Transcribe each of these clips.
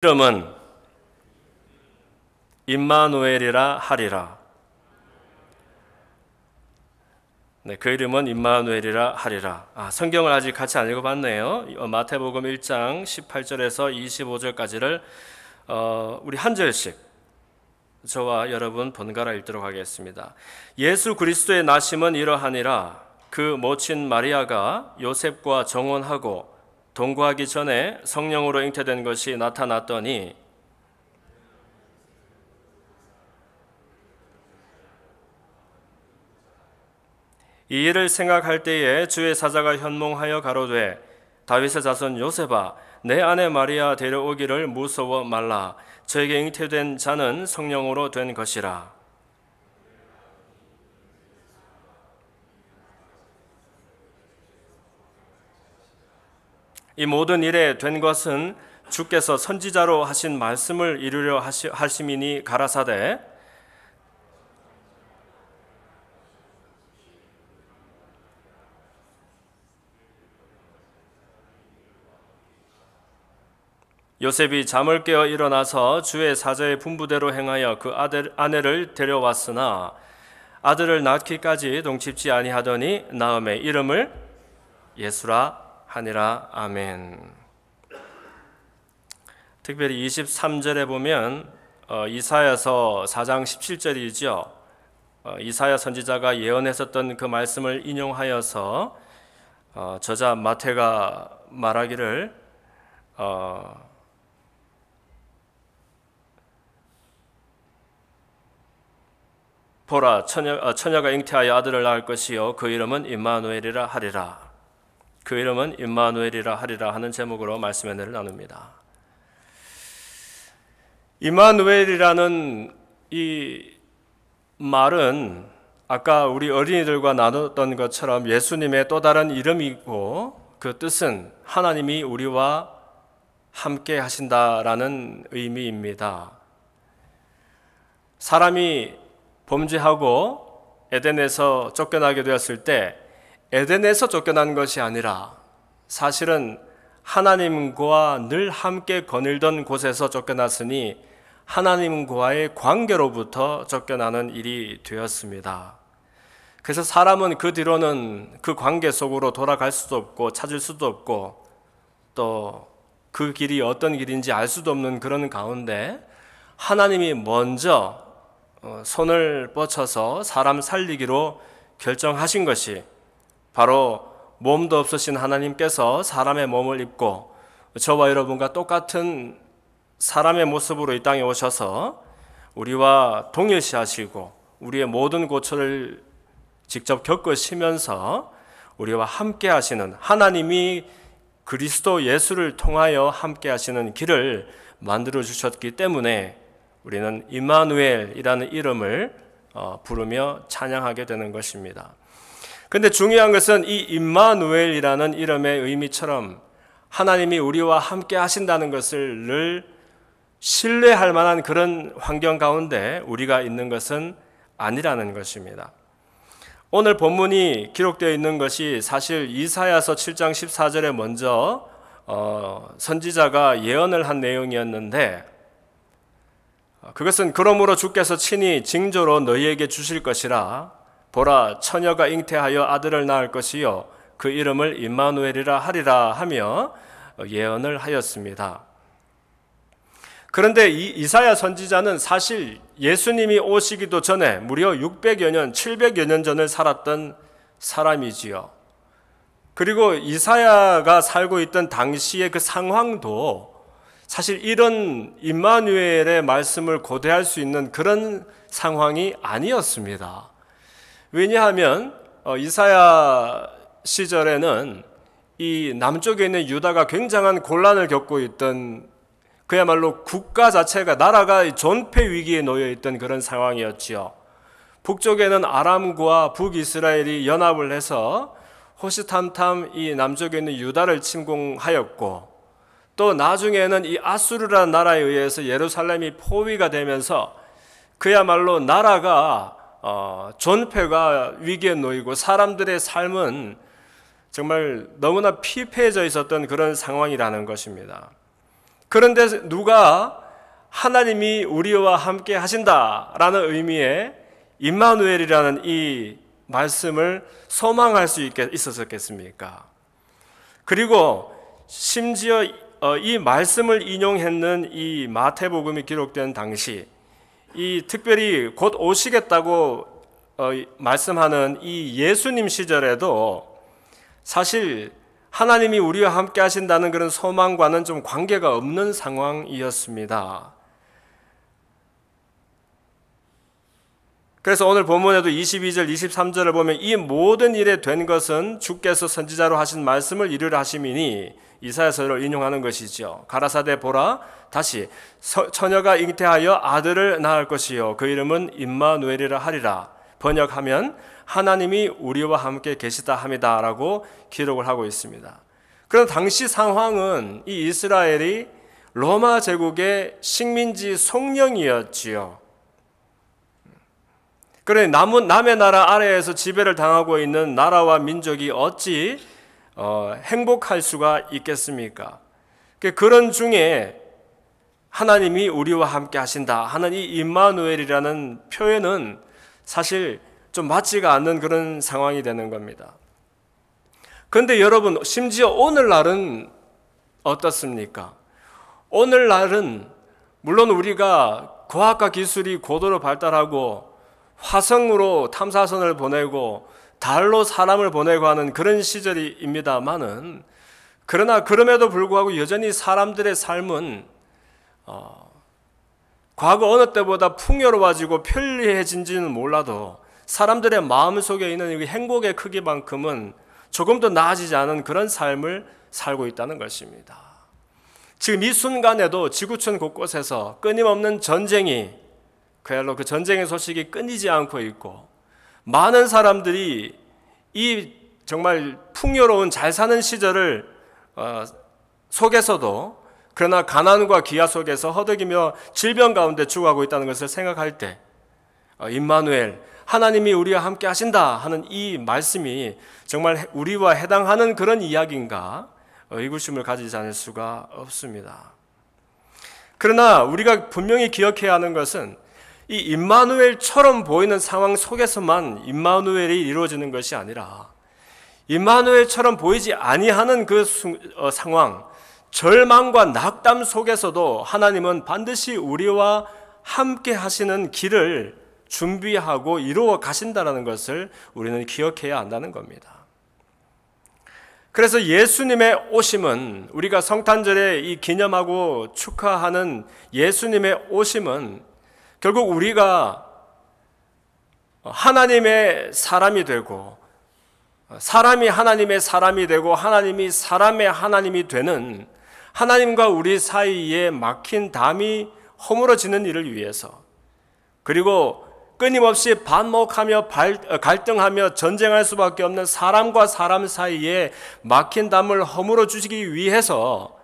이름은 임마누엘이라 하리라. 네, 그 이름은 임마누엘이라 하리라. 성경을 아직 같이 안 읽어봤네요. 마태복음 1장 18절에서 25절까지를 우리 한 절씩 저와 여러분 번갈아 읽도록 하겠습니다. 예수 그리스도의 나심은 이러하니라. 그 모친 마리아가 요셉과 정혼하고 동거하기 전에 성령으로 잉태된 것이 나타났더니 이 일을 생각할 때에 주의 사자가 현몽하여 가로되 다윗의 자손 요셉아 내 아내 마리아 데려오기를 무서워 말라. 저에게 잉태된 자는 성령으로 된 것이라. 이 모든 일에 된 것은 주께서 선지자로 하신 말씀을 이루려 하심이니 가라사대 요셉이 잠을 깨어 일어나서 주의 사자의 분부대로 행하여 그 아내를 데려왔으나 아들을 낳기까지 동칩지 아니하더니 나음에 이름을 예수라 하니라. 아멘. 특별히 23절에 보면 이사야서 4장 17절이죠. 이사야 선지자가 예언했었던 그 말씀을 인용하여서 저자 마태가 말하기를 보라 처녀가 잉태하여 아들을 낳을 것이요 그 이름은 임마누엘이라 하리라. 그 이름은 임마누엘이라 하리라 하는 제목으로 말씀의 은혜를 나눕니다. 임마누엘이라는 이 말은 아까 우리 어린이들과 나눴던 것처럼 예수님의 또 다른 이름이고 그 뜻은 하나님이 우리와 함께 하신다라는 의미입니다. 사람이 범죄하고 에덴에서 쫓겨나게 되었을 때 에덴에서 쫓겨난 것이 아니라 사실은 하나님과 늘 함께 거닐던 곳에서 쫓겨났으니 하나님과의 관계로부터 쫓겨나는 일이 되었습니다. 그래서 사람은 그 뒤로는 그 관계 속으로 돌아갈 수도 없고 찾을 수도 없고 또 그 길이 어떤 길인지 알 수도 없는 그런 가운데 하나님이 먼저 손을 뻗쳐서 사람 살리기로 결정하신 것이 바로 몸도 없으신 하나님께서 사람의 몸을 입고 저와 여러분과 똑같은 사람의 모습으로 이 땅에 오셔서 우리와 동일시하시고 우리의 모든 고초를 직접 겪으시면서 우리와 함께 하시는 하나님이 그리스도 예수를 통하여 함께 하시는 길을 만들어 주셨기 때문에 우리는 임마누엘이라는 이름을 부르며 찬양하게 되는 것입니다. 그런데 중요한 것은 이 임마누엘이라는 이름의 의미처럼 하나님이 우리와 함께 하신다는 것을 늘 신뢰할 만한 그런 환경 가운데 우리가 있는 것은 아니라는 것입니다. 오늘 본문이 기록되어 있는 것이 사실 이사야서 7장 14절에 먼저 선지자가 예언을 한 내용이었는데 그것은 그러므로 주께서 친히 징조로 너희에게 주실 것이라. 보라 처녀가 잉태하여 아들을 낳을 것이요 그 이름을 임마누엘이라 하리라 하며 예언을 하였습니다. 그런데 이 이사야 선지자는 사실 예수님이 오시기도 전에 무려 600여 년, 700여 년 전을 살았던 사람이지요. 그리고 이사야가 살고 있던 당시의 그 상황도 사실 이런 임마누엘의 말씀을 고대할 수 있는 그런 상황이 아니었습니다. 왜냐하면 이사야 시절에는 이 남쪽에 있는 유다가 굉장한 곤란을 겪고 있던 그야말로 국가 자체가 나라가 존폐 위기에 놓여 있던 그런 상황이었지요. 북쪽에는 아람과 북이스라엘이 연합을 해서 호시탐탐 이 남쪽에 있는 유다를 침공하였고 또 나중에는 이 아수르라는 나라에 의해서 예루살렘이 포위가 되면서 그야말로 나라가 존폐가 위기에 놓이고 사람들의 삶은 정말 너무나 피폐해져 있었던 그런 상황이라는 것입니다. 그런데 누가 하나님이 우리와 함께 하신다라는 의미의 임마누엘이라는 이 말씀을 소망할 수 있었겠습니까? 그리고 심지어 이 말씀을 인용했는 이 마태복음이 기록된 당시, 이 특별히 곧 오시겠다고 말씀하는 이 예수님 시절에도 사실 하나님이 우리와 함께 하신다는 그런 소망과는 좀 관계가 없는 상황이었습니다. 그래서 오늘 본문에도 22절, 23절을 보면 이 모든 일에 된 것은 주께서 선지자로 하신 말씀을 이루려 하심이니 이사야서를 인용하는 것이죠. 가라사대 보라, 다시 처녀가 잉태하여 아들을 낳을 것이요 그 이름은 임마누엘이라 하리라. 번역하면 하나님이 우리와 함께 계시다 함이다 라고 기록을 하고 있습니다. 그런데 당시 상황은 이 이스라엘이 로마 제국의 식민지 속령이었지요. 그래 남의 나라 아래에서 지배를 당하고 있는 나라와 민족이 어찌 행복할 수가 있겠습니까? 그런 중에 하나님이 우리와 함께 하신다 하는 이 임마누엘이라는 표현은 사실 좀 맞지가 않는 그런 상황이 되는 겁니다. 그런데 여러분, 심지어 오늘날은 어떻습니까? 오늘날은 물론 우리가 과학과 기술이 고도로 발달하고 화성으로 탐사선을 보내고 달로 사람을 보내고 하는 그런 시절입니다만은, 그러나 그럼에도 불구하고 여전히 사람들의 삶은 과거 어느 때보다 풍요로워지고 편리해진지는 몰라도 사람들의 마음속에 있는 행복의 크기만큼은 조금 더 나아지지 않은 그런 삶을 살고 있다는 것입니다. 지금 이 순간에도 지구촌 곳곳에서 끊임없는 전쟁이, 그야말로 그 전쟁의 소식이 끊이지 않고 있고, 많은 사람들이 이 정말 풍요로운 잘 사는 시절을 속에서도 그러나 가난과 기아 속에서 허덕이며 질병 가운데 죽어가고 있다는 것을 생각할 때 임마누엘, 하나님이 우리와 함께 하신다 하는 이 말씀이 정말 우리와 해당하는 그런 이야기인가 의구심을 가지지 않을 수가 없습니다. 그러나 우리가 분명히 기억해야 하는 것은 이 임마누엘처럼 보이는 상황 속에서만 임마누엘이 이루어지는 것이 아니라 임마누엘처럼 보이지 아니하는 그 상황, 절망과 낙담 속에서도 하나님은 반드시 우리와 함께 하시는 길을 준비하고 이루어 가신다는 것을 우리는 기억해야 한다는 겁니다. 그래서 예수님의 오심은, 우리가 성탄절에 이 기념하고 축하하는 예수님의 오심은 결국 우리가 하나님의 사람이 되고 사람이 하나님의 사람이 되고 하나님이 사람의 하나님이 되는, 하나님과 우리 사이에 막힌 담이 허물어지는 일을 위해서, 그리고 끊임없이 반목하며 갈등하며 전쟁할 수밖에 없는 사람과 사람 사이에 막힌 담을 허물어 주시기 위해서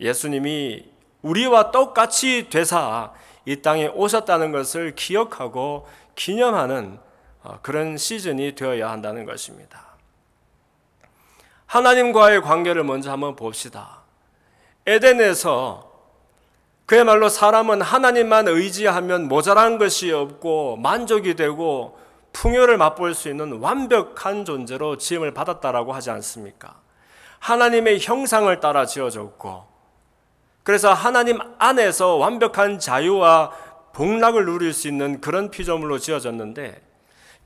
예수님이 우리와 똑같이 되사 이 땅에 오셨다는 것을 기억하고 기념하는 그런 시즌이 되어야 한다는 것입니다. 하나님과의 관계를 먼저 한번 봅시다. 에덴에서 그야말로 사람은 하나님만 의지하면 모자란 것이 없고 만족이 되고 풍요를 맛볼 수 있는 완벽한 존재로 지음을 받았다라고 하지 않습니까? 하나님의 형상을 따라 지어졌고, 그래서 하나님 안에서 완벽한 자유와 복락을 누릴 수 있는 그런 피조물로 지어졌는데,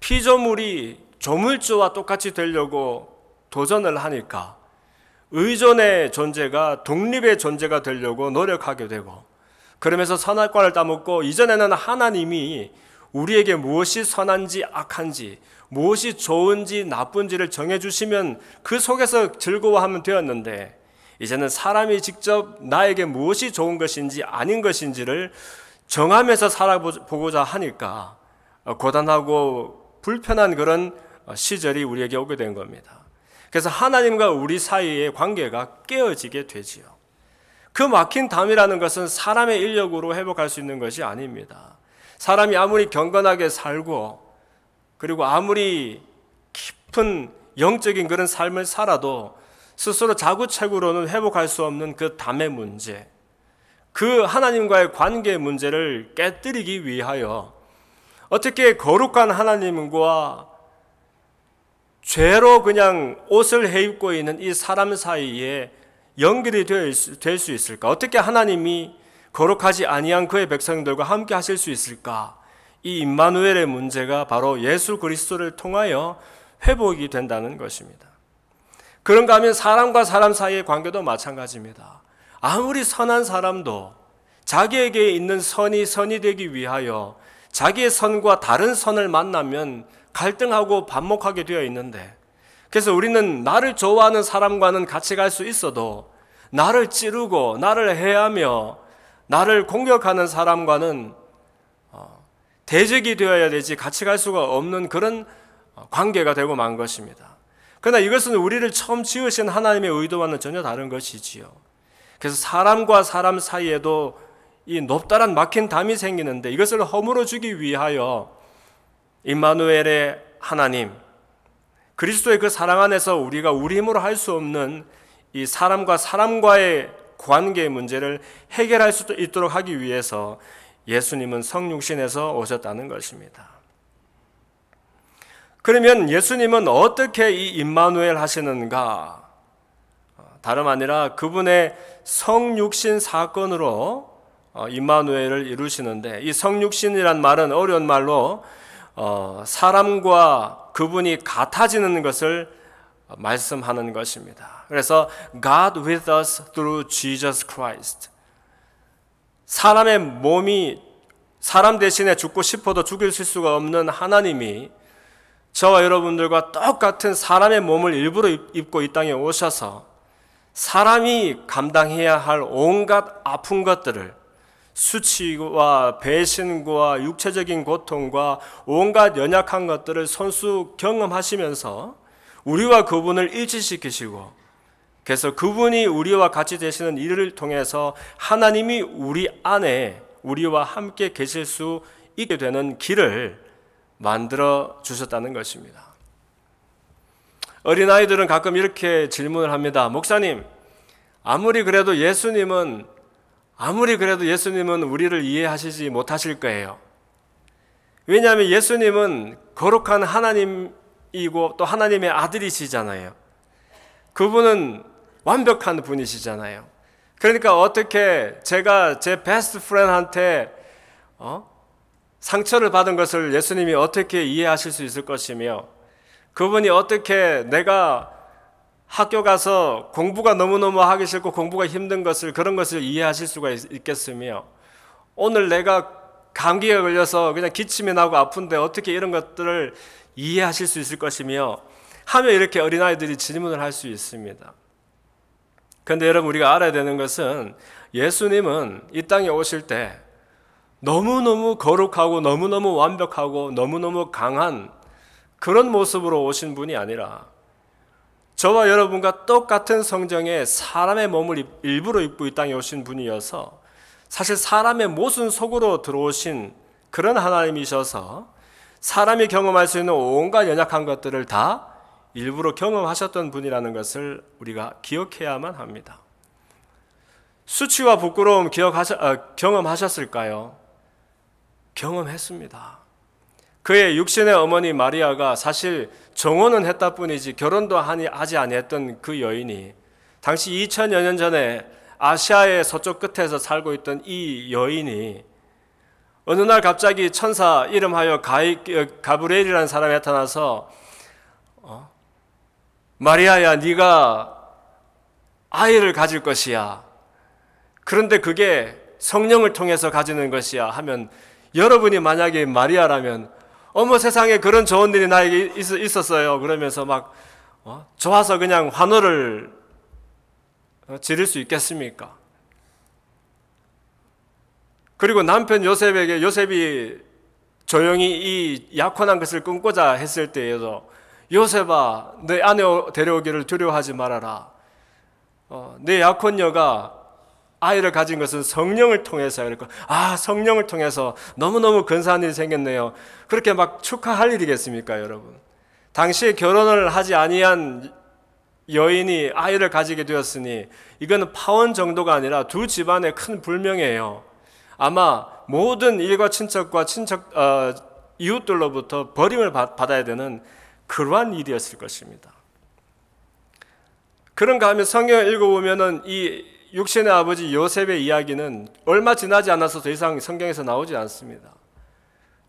피조물이 조물주와 똑같이 되려고 도전을 하니까 의존의 존재가 독립의 존재가 되려고 노력하게 되고, 그러면서 선악과를 따먹고, 이전에는 하나님이 우리에게 무엇이 선한지 악한지, 무엇이 좋은지 나쁜지를 정해주시면 그 속에서 즐거워하면 되었는데, 이제는 사람이 직접 나에게 무엇이 좋은 것인지 아닌 것인지를 정하면서 살아보고자 하니까 고단하고 불편한 그런 시절이 우리에게 오게 된 겁니다. 그래서 하나님과 우리 사이의 관계가 깨어지게 되지요. 그 막힌 담이라는 것은 사람의 인력으로 회복할 수 있는 것이 아닙니다. 사람이 아무리 경건하게 살고, 그리고 아무리 깊은 영적인 그런 삶을 살아도 스스로 자구책으로는 회복할 수 없는 그 담의 문제, 그 하나님과의 관계 문제를 깨뜨리기 위하여 어떻게 거룩한 하나님과 죄로 그냥 옷을 해입고 있는 이 사람 사이에 연결이 될 수 있을까? 어떻게 하나님이 거룩하지 아니한 그의 백성들과 함께 하실 수 있을까? 이 임마누엘의 문제가 바로 예수 그리스도를 통하여 회복이 된다는 것입니다. 그런가 하면 사람과 사람 사이의 관계도 마찬가지입니다. 아무리 선한 사람도 자기에게 있는 선이 되기 위하여 자기의 선과 다른 선을 만나면 갈등하고 반목하게 되어 있는데, 그래서 우리는 나를 좋아하는 사람과는 같이 갈 수 있어도 나를 찌르고 나를 해하며 나를 공격하는 사람과는 대적이 되어야 되지 같이 갈 수가 없는 그런 관계가 되고 만 것입니다. 그러나 이것은 우리를 처음 지으신 하나님의 의도와는 전혀 다른 것이지요. 그래서 사람과 사람 사이에도 이 높다란 막힌 담이 생기는데, 이것을 허물어 주기 위하여 임마누엘의 하나님, 그리스도의 그 사랑 안에서 우리가 우리 힘으로 할 수 없는 이 사람과 사람과의 관계의 문제를 해결할 수 있도록 하기 위해서 예수님은 성육신에서 오셨다는 것입니다. 그러면 예수님은 어떻게 이 임마누엘 하시는가? 다름 아니라 그분의 성육신 사건으로 임마누엘을 이루시는데, 이 성육신이란 말은 어려운 말로 사람과 그분이 같아지는 것을 말씀하는 것입니다. 그래서 God with us through Jesus Christ. 사람의 몸이 사람 대신에 죽고 싶어도 죽일 수가 없는 하나님이 저와 여러분들과 똑같은 사람의 몸을 일부러 입고 이 땅에 오셔서 사람이 감당해야 할 온갖 아픈 것들을, 수치와 배신과 육체적인 고통과 온갖 연약한 것들을 손수 경험하시면서 우리와 그분을 일치시키시고, 그래서 그분이 우리와 같이 되시는 일을 통해서 하나님이 우리 안에 우리와 함께 계실 수 있게 되는 길을 만들어 주셨다는 것입니다. 어린아이들은 가끔 이렇게 질문을 합니다. 목사님, 아무리 그래도 예수님은 우리를 이해하시지 못하실 거예요. 왜냐하면 예수님은 거룩한 하나님이고 또 하나님의 아들이시잖아요. 그분은 완벽한 분이시잖아요. 그러니까 어떻게 제가 제 베스트 프렌드한테 상처를 받은 것을 예수님이 어떻게 이해하실 수 있을 것이며, 그분이 어떻게 내가 학교 가서 공부가 너무너무 하기 싫고 공부가 힘든 것을, 그런 것을 이해하실 수가 있겠으며, 오늘 내가 감기에 걸려서 그냥 기침이 나고 아픈데 어떻게 이런 것들을 이해하실 수 있을 것이며 하며 이렇게 어린아이들이 질문을 할 수 있습니다. 그런데 여러분, 우리가 알아야 되는 것은 예수님은 이 땅에 오실 때 너무너무 거룩하고 너무너무 완벽하고 너무너무 강한 그런 모습으로 오신 분이 아니라 저와 여러분과 똑같은 성정에 사람의 몸을 일부러 입고 이 땅에 오신 분이어서 사실 사람의 모순 속으로 들어오신 그런 하나님이셔서 사람이 경험할 수 있는 온갖 연약한 것들을 다 일부러 경험하셨던 분이라는 것을 우리가 기억해야만 합니다. 수치와 부끄러움 경험하셨을까요? 경험했습니다. 그의 육신의 어머니 마리아가 사실 정혼은 했다 뿐이지 결혼도 하지 아니했던 그 여인이, 당시 2000여 년 전에 아시아의 서쪽 끝에서 살고 있던 이 여인이 어느 날 갑자기 천사 이름하여 가브리엘이라는 사람이 나타나서 마리아야, 네가 아이를 가질 것이야. 그런데 그게 성령을 통해서 가지는 것이야 하면, 여러분이 만약에 마리아라면 어머 세상에 그런 좋은 일이 나에게 있었어요 그러면서 막 좋아서 그냥 환호를 지를 수 있겠습니까? 그리고 남편 요셉에게 요셉이 조용히 이 약혼한 것을 끊고자 했을 때에도 요셉아, 내 아내 데려오기를 두려워하지 말아라. 내 약혼녀가 아이를 가진 것은 성령을 통해서, 그러니까 성령을 통해서 너무너무 근사한 일이 생겼네요. 그렇게 막 축하할 일이겠습니까, 여러분? 당시에 결혼을 하지 아니한 여인이 아이를 가지게 되었으니 이거는 파혼 정도가 아니라 두 집안의 큰 불명이에요. 아마 모든 일과 친척과 이웃들로부터 버림을 받아야 되는 그러한 일이었을 것입니다. 그런가 하면 성경을 읽어보면은 이 육신의 아버지 요셉의 이야기는 얼마 지나지 않아서 더 이상 성경에서 나오지 않습니다.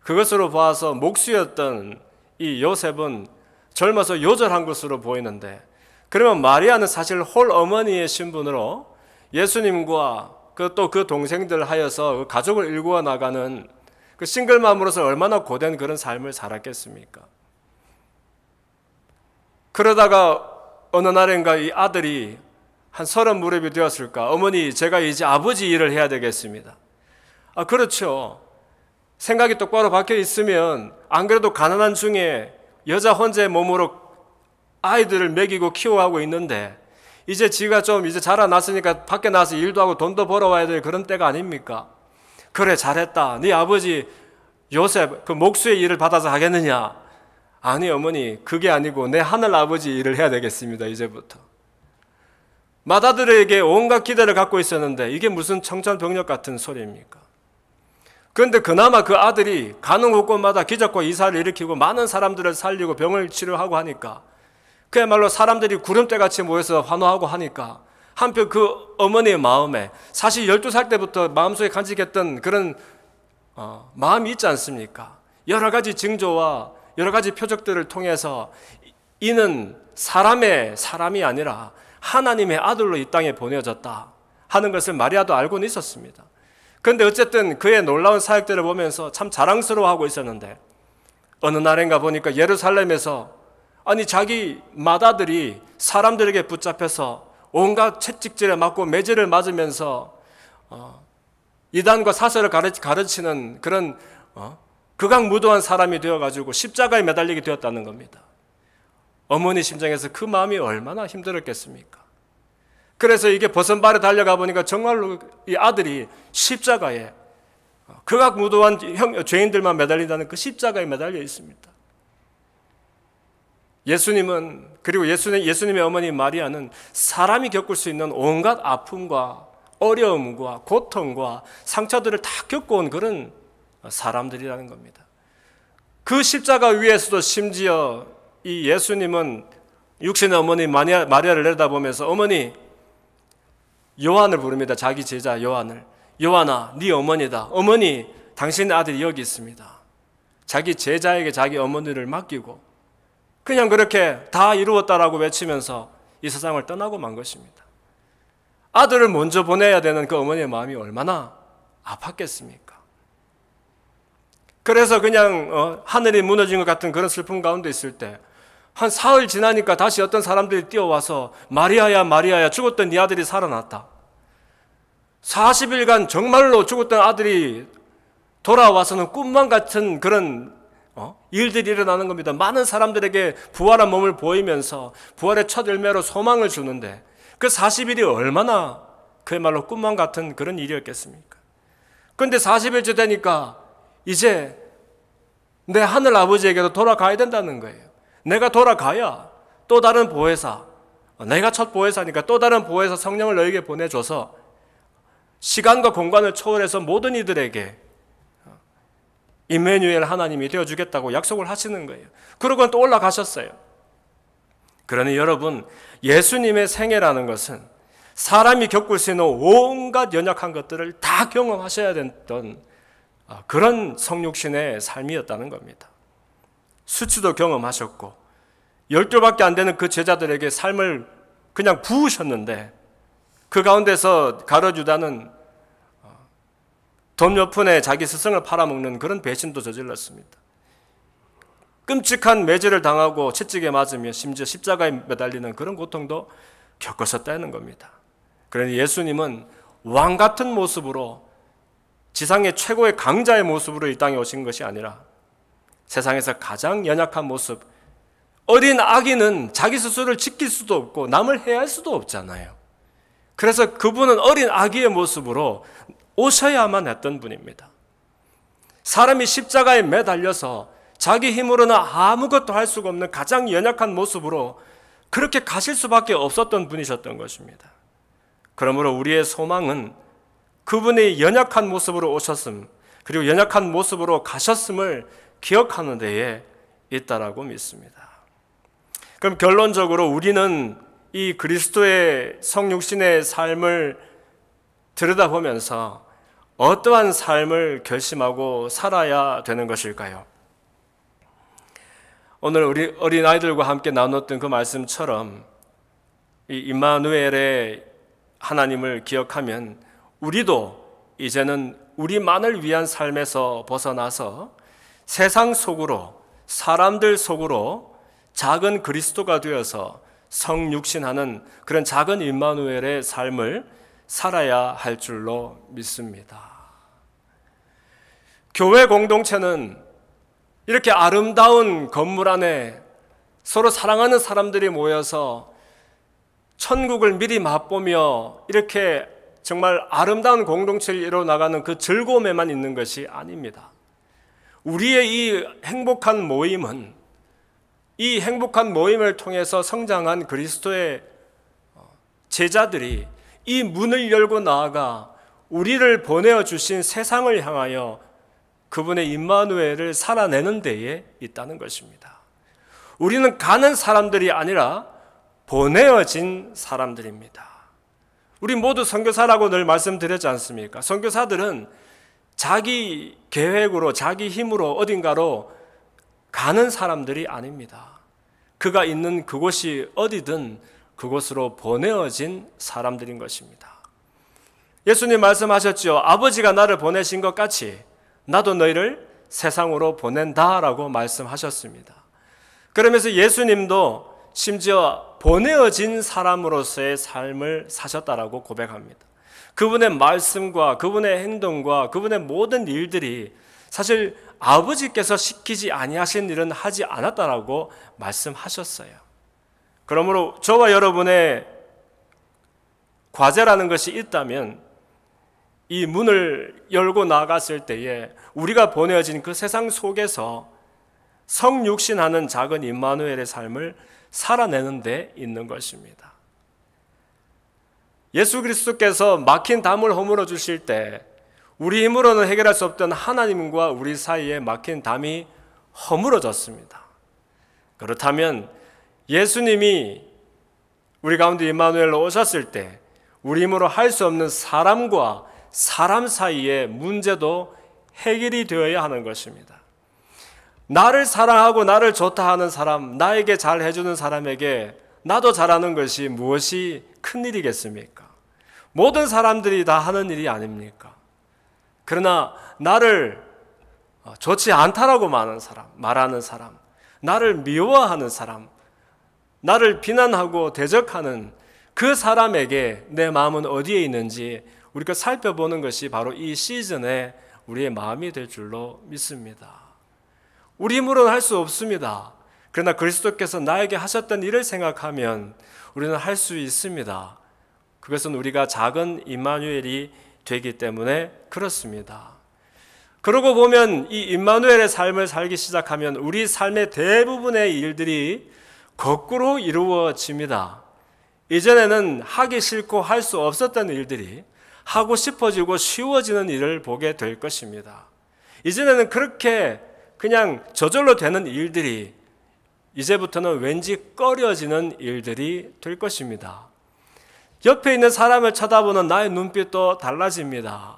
그것으로 봐서 목수였던 이 요셉은 젊어서 요절한 것으로 보이는데, 그러면 마리아는 사실 홀 어머니의 신분으로 예수님과 또 그 동생들 하여서 가족을 일구어 나가는 그 싱글맘으로서 얼마나 고된 그런 삶을 살았겠습니까? 그러다가 어느 날인가 이 아들이 한 30 무렵이 되었을까, 어머니 제가 이제 아버지 일을 해야 되겠습니다. 그렇죠. 생각이 똑바로 박혀 있으면 안 그래도 가난한 중에 여자 혼자의 몸으로 아이들을 먹이고 키워하고 있는데 이제 지가 좀 이제 자라났으니까 밖에 나가서 일도 하고 돈도 벌어와야 될 그런 때가 아닙니까? 그래, 잘했다. 네 아버지 요셉 그 목수의 일을 받아서 하겠느냐? 아니 어머니, 그게 아니고 내 하늘 아버지 일을 해야 되겠습니다. 이제부터. 맏아들에게 온갖 기대를 갖고 있었는데 이게 무슨 청천벽력 같은 소리입니까? 그런데 그나마 그 아들이 가는 곳곳마다 기적과 이사를 일으키고 많은 사람들을 살리고 병을 치료하고 하니까, 그야말로 사람들이 구름대같이 모여서 환호하고 하니까 한편 그 어머니의 마음에 사실 12살 때부터 마음속에 간직했던 그런 마음이 있지 않습니까? 여러 가지 징조와 여러 가지 표적들을 통해서 이는 사람이 아니라 하나님의 아들로 이 땅에 보내졌다 하는 것을 마리아도 알고는 있었습니다. 그런데 어쨌든 그의 놀라운 사역들을 보면서 참 자랑스러워하고 있었는데, 어느 날인가 보니까 예루살렘에서 아니 자기 맏아들이 사람들에게 붙잡혀서 온갖 채찍질에 맞고 매질을 맞으면서 이단과 사설을 가르치는 그런 극악무도한 사람이 되어가지고 십자가에 매달리게 되었다는 겁니다. 어머니 심정에서 그 마음이 얼마나 힘들었겠습니까? 그래서 이게 버선발에 달려가 보니까 정말로 이 아들이 십자가에 극악무도한 죄인들만 매달린다는 그 십자가에 매달려 있습니다. 예수님은, 그리고 예수님의 어머니 마리아는 사람이 겪을 수 있는 온갖 아픔과 어려움과 고통과 상처들을 다 겪어온 그런 사람들이라는 겁니다. 그 십자가 위에서도 심지어 이 예수님은 육신의 어머니 마리아를 내려다보면서 어머니, 요한을 부릅니다. 자기 제자 요한을. 요한아, 네 어머니다. 어머니, 당신의 아들이 여기 있습니다. 자기 제자에게 자기 어머니를 맡기고 그냥 그렇게 다 이루었다라고 외치면서 이 세상을 떠나고 만 것입니다. 아들을 먼저 보내야 되는 그 어머니의 마음이 얼마나 아팠겠습니까? 그래서 그냥 하늘이 무너진 것 같은 그런 슬픔 가운데 있을 때 한 사흘 지나니까 다시 어떤 사람들이 뛰어와서 마리아야 마리아야, 죽었던 네 아들이 살아났다. 40일간 정말로 죽었던 아들이 돌아와서는 꿈만 같은 그런 일들이 일어나는 겁니다. 많은 사람들에게 부활한 몸을 보이면서 부활의 첫 열매로 소망을 주는데 그 40일이 얼마나 그야말로 꿈만 같은 그런 일이었겠습니까? 그런데 40일째 되니까 이제 내 하늘 아버지에게도 돌아가야 된다는 거예요. 내가 돌아가야 또 다른 보혜사, 내가 첫 보혜사니까 또 다른 보혜사 성령을 너에게 보내줘서 시간과 공간을 초월해서 모든 이들에게 임마누엘 하나님이 되어주겠다고 약속을 하시는 거예요. 그러고는 또 올라가셨어요. 그러니 여러분, 예수님의 생애라는 것은 사람이 겪을 수 있는 온갖 연약한 것들을 다 경험하셔야 됐던 그런 성육신의 삶이었다는 겁니다. 수치도 경험하셨고 12밖에 안 되는 그 제자들에게 삶을 그냥 부으셨는데 그 가운데서 가룟 유다는 돈 몇 푼에 자기 스승을 팔아먹는 그런 배신도 저질렀습니다. 끔찍한 매질을 당하고 채찍에 맞으며 심지어 십자가에 매달리는 그런 고통도 겪으셨다는 겁니다. 그러니 예수님은 왕 같은 모습으로 지상의 최고의 강자의 모습으로 이 땅에 오신 것이 아니라 세상에서 가장 연약한 모습, 어린 아기는 자기 스스로를 지킬 수도 없고 남을 해할 수도 없잖아요. 그래서 그분은 어린 아기의 모습으로 오셔야만 했던 분입니다. 사람이 십자가에 매달려서 자기 힘으로는 아무것도 할 수가 없는 가장 연약한 모습으로 그렇게 가실 수밖에 없었던 분이셨던 것입니다. 그러므로 우리의 소망은 그분의 연약한 모습으로 오셨음, 그리고 연약한 모습으로 가셨음을 기억하는 데에 있다라고 믿습니다. 그럼 결론적으로 우리는 이 그리스도의 성육신의 삶을 들여다보면서 어떠한 삶을 결심하고 살아야 되는 것일까요? 오늘 우리 어린아이들과 함께 나눴던 그 말씀처럼 이 임마누엘의 하나님을 기억하면 우리도 이제는 우리만을 위한 삶에서 벗어나서 세상 속으로, 사람들 속으로 작은 그리스도가 되어서 성육신하는 그런 작은 임마누엘의 삶을 살아야 할 줄로 믿습니다. 교회 공동체는 이렇게 아름다운 건물 안에 서로 사랑하는 사람들이 모여서 천국을 미리 맛보며 이렇게 정말 아름다운 공동체를 이뤄나가는 그 즐거움에만 있는 것이 아닙니다. 우리의 이 행복한 모임은 이 행복한 모임을 통해서 성장한 그리스도의 제자들이 이 문을 열고 나아가 우리를 보내어 주신 세상을 향하여 그분의 임마누엘을 살아내는 데에 있다는 것입니다. 우리는 가는 사람들이 아니라 보내어진 사람들입니다. 우리 모두 선교사라고 늘 말씀드렸지 않습니까? 선교사들은 자기 계획으로, 자기 힘으로 어딘가로 가는 사람들이 아닙니다. 그가 있는 그곳이 어디든 그곳으로 보내어진 사람들인 것입니다. 예수님 말씀하셨죠. 아버지가 나를 보내신 것 같이 나도 너희를 세상으로 보낸다라고 말씀하셨습니다. 그러면서 예수님도 심지어 보내어진 사람으로서의 삶을 사셨다라고 고백합니다. 그분의 말씀과 그분의 행동과 그분의 모든 일들이 사실 아버지께서 시키지 아니하신 일은 하지 않았다라고 말씀하셨어요. 그러므로 저와 여러분의 과제라는 것이 있다면 이 문을 열고 나갔을 때에 우리가 보내어진 그 세상 속에서 성육신하는 작은 임마누엘의 삶을 살아내는 데 있는 것입니다. 예수 그리스도께서 막힌 담을 허물어 주실 때 우리 힘으로는 해결할 수 없던 하나님과 우리 사이에 막힌 담이 허물어졌습니다. 그렇다면 예수님이 우리 가운데 임마누엘로 오셨을 때 우리 힘으로 할 수 없는 사람과 사람 사이의 문제도 해결이 되어야 하는 것입니다. 나를 사랑하고 나를 좋다 하는 사람, 나에게 잘 해주는 사람에게 나도 잘하는 것이 무엇이 큰일이겠습니까? 모든 사람들이 다 하는 일이 아닙니까? 그러나 나를 좋지 않다라고 말하는 사람, 나를 미워하는 사람, 나를 비난하고 대적하는 그 사람에게 내 마음은 어디에 있는지 우리가 살펴보는 것이 바로 이 시즌에 우리의 마음이 될 줄로 믿습니다. 우리 힘으로는 할 수 없습니다. 그러나 그리스도께서 나에게 하셨던 일을 생각하면 우리는 할 수 있습니다. 그것은 우리가 작은 임마누엘이 되기 때문에 그렇습니다. 그러고 보면 이 임마누엘의 삶을 살기 시작하면 우리 삶의 대부분의 일들이 거꾸로 이루어집니다. 이전에는 하기 싫고 할 수 없었던 일들이 하고 싶어지고 쉬워지는 일을 보게 될 것입니다. 이전에는 그렇게 그냥 저절로 되는 일들이 이제부터는 왠지 꺼려지는 일들이 될 것입니다. 옆에 있는 사람을 쳐다보는 나의 눈빛도 달라집니다.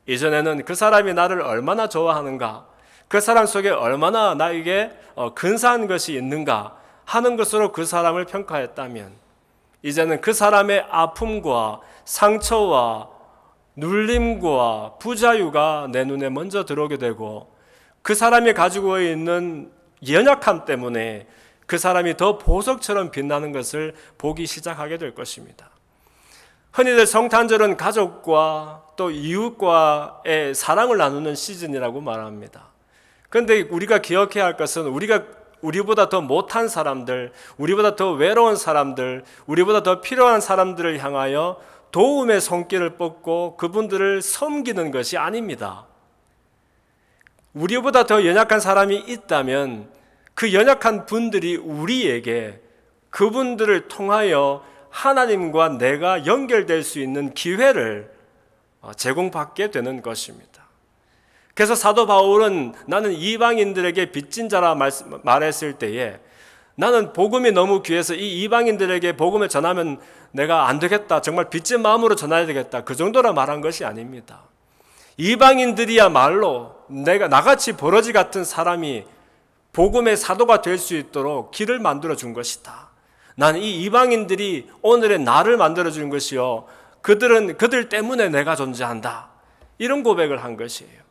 이전에는 그 사람이 나를 얼마나 좋아하는가, 그 사람 속에 얼마나 나에게 근사한 것이 있는가 하는 것으로 그 사람을 평가했다면 이제는 그 사람의 아픔과 상처와 눌림과 부자유가 내 눈에 먼저 들어오게 되고 그 사람이 가지고 있는 연약함 때문에 그 사람이 더 보석처럼 빛나는 것을 보기 시작하게 될 것입니다. 흔히들 성탄절은 가족과 또 이웃과의 사랑을 나누는 시즌이라고 말합니다. 그런데 우리가 기억해야 할 것은 우리보다 더 못한 사람들, 우리보다 더 외로운 사람들, 우리보다 더 필요한 사람들을 향하여 도움의 손길을 뻗고 그분들을 섬기는 것이 아닙니다. 우리보다 더 연약한 사람이 있다면 그 연약한 분들이 우리에게 그분들을 통하여 하나님과 내가 연결될 수 있는 기회를 제공받게 되는 것입니다. 그래서 사도 바울은 나는 이방인들에게 빚진 자라 말했을 때에 나는 복음이 너무 귀해서 이 이방인들에게 복음을 전하면 내가 안 되겠다, 정말 빚진 마음으로 전해야 되겠다, 그 정도라 말한 것이 아닙니다. 이방인들이야말로 내가 나같이 버러지 같은 사람이 복음의 사도가 될 수 있도록 길을 만들어 준 것이다. 나는 이 이방인들이 오늘의 나를 만들어 준 것이요, 그들 때문에 내가 존재한다, 이런 고백을 한 것이에요.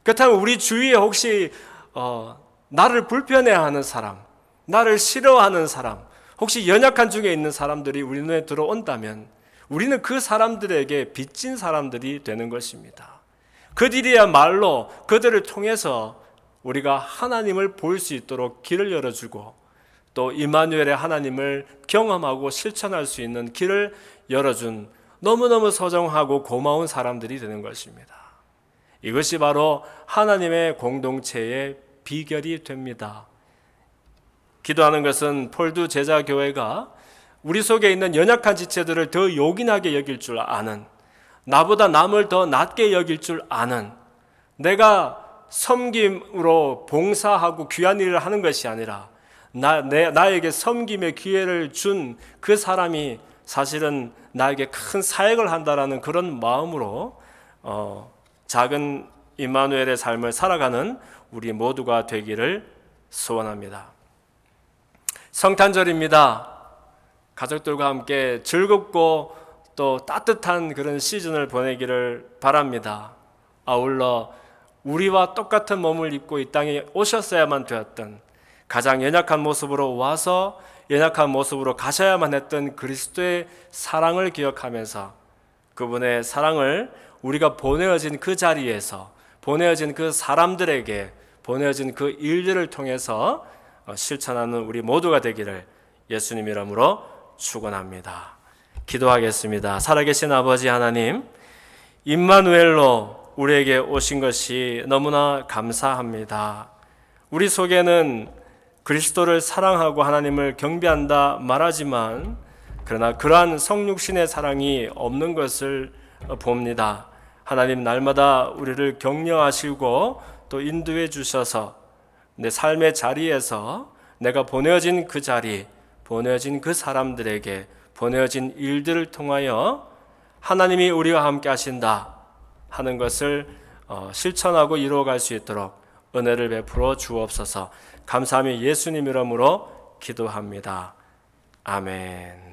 그렇다면 우리 주위에 혹시 나를 불편해하는 사람, 나를 싫어하는 사람, 혹시 연약한 중에 있는 사람들이 우리 눈에 들어온다면 우리는 그 사람들에게 빚진 사람들이 되는 것입니다. 그들이야말로 그들을 통해서 우리가 하나님을 볼 수 있도록 길을 열어주고 또 임마누엘의 하나님을 경험하고 실천할 수 있는 길을 열어준 너무너무 소중하고 고마운 사람들이 되는 것입니다. 이것이 바로 하나님의 공동체의 비결이 됩니다. 기도하는 것은 폴두 제자교회가 우리 속에 있는 연약한 지체들을 더 요긴하게 여길 줄 아는, 나보다 남을 더 낮게 여길 줄 아는, 내가 섬김으로 봉사하고 귀한 일을 하는 것이 아니라 나에게 섬김의 기회를 준 그 사람이 사실은 나에게 큰 사역을 한다라는 그런 마음으로 작은 임마누엘의 삶을 살아가는 우리 모두가 되기를 소원합니다. 성탄절입니다. 가족들과 함께 즐겁고 또 따뜻한 그런 시즌을 보내기를 바랍니다. 아울러 우리와 똑같은 몸을 입고 이 땅에 오셨어야만 되었던, 가장 연약한 모습으로 와서 연약한 모습으로 가셔야만 했던 그리스도의 사랑을 기억하면서 그분의 사랑을 우리가 보내어진 그 자리에서, 보내어진 그 사람들에게, 보내어진 그 일들을 통해서 실천하는 우리 모두가 되기를 예수님 이름으로 축원합니다. 기도하겠습니다. 살아계신 아버지 하나님, 임마누엘로 우리에게 오신 것이 너무나 감사합니다. 우리 속에는 그리스도를 사랑하고 하나님을 경배한다 말하지만 그러나 그러한 성육신의 사랑이 없는 것을 봅니다. 하나님, 날마다 우리를 격려하시고 또 인도해 주셔서 내 삶의 자리에서 내가 보내어진 그 자리, 보내어진 그 사람들에게, 보내어진 일들을 통하여 하나님이 우리와 함께 하신다 하는 것을 실천하고 이루어갈 수 있도록 은혜를 베풀어 주옵소서. 감사하며 예수님 이름으로 기도합니다. 아멘.